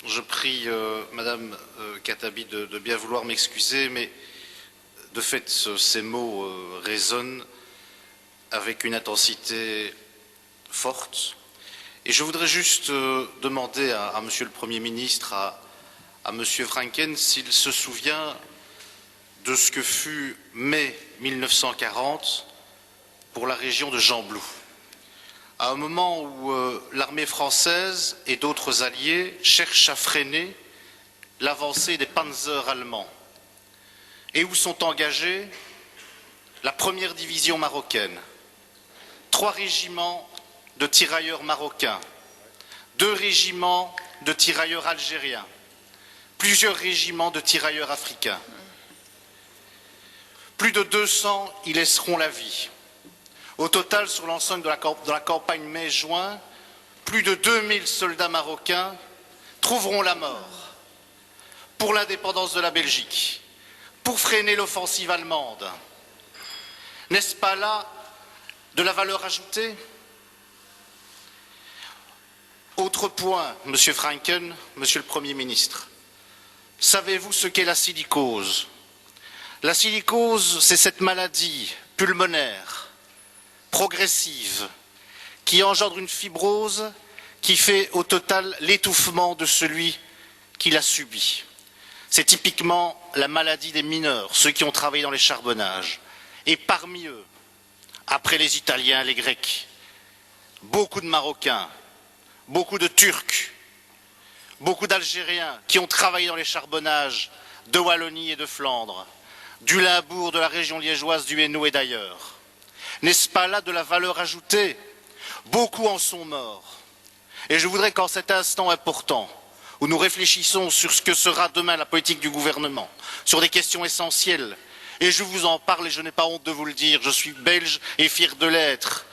je prie Madame Khattabi de bien vouloir m'excuser, mais de fait, ces mots résonnent avec une intensité forte. Et je voudrais juste demander à Monsieur le Premier ministre, à Monsieur Franken, s'il se souvient de ce que fut mai 1940 pour la région de Gembloux, à un moment où l'armée française et d'autres alliés cherchent à freiner l'avancée des panzers allemands et où sont engagés la première division marocaine, 3 régiments de tirailleurs marocains, 2 régiments de tirailleurs algériens, plusieurs régiments de tirailleurs africains. Plus de 200 y laisseront la vie. Au total, sur l'ensemble de la campagne mai-juin, plus de 2000 soldats marocains trouveront la mort pour l'indépendance de la Belgique, pour freiner l'offensive allemande. N'est-ce pas là de la valeur ajoutée? Autre point, Monsieur Franken, Monsieur le Premier ministre. Savez-vous ce qu'est la silicose? La silicose, c'est cette maladie pulmonaire, progressive, qui engendre une fibrose qui fait au total l'étouffement de celui qui l'a subi. C'est typiquement la maladie des mineurs, ceux qui ont travaillé dans les charbonnages. Et parmi eux, après les Italiens, les Grecs, beaucoup de Marocains, beaucoup de Turcs, beaucoup d'Algériens qui ont travaillé dans les charbonnages de Wallonie et de Flandre, du Limbourg, de la région liégeoise, du Hainaut et d'ailleurs. N'est-ce pas là de la valeur ajoutée? Beaucoup en sont morts. Et je voudrais qu'en cet instant important, où nous réfléchissons sur ce que sera demain la politique du gouvernement, sur des questions essentielles, et je vous en parle et je n'ai pas honte de vous le dire, je suis belge et fier de l'être,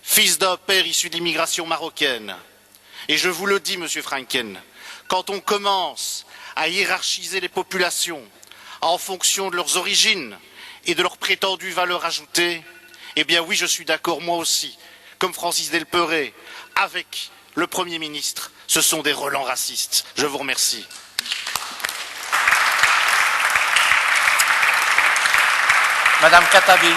fils d'un père issu de l'immigration marocaine. Et je vous le dis, Monsieur Franken, quand on commence à hiérarchiser les populations en fonction de leurs origines et de leurs prétendues valeurs ajoutées, eh bien oui, je suis d'accord, moi aussi, comme Francis Delperrey, avec le Premier ministre, ce sont des relents racistes. Je vous remercie. Madame Khattabi.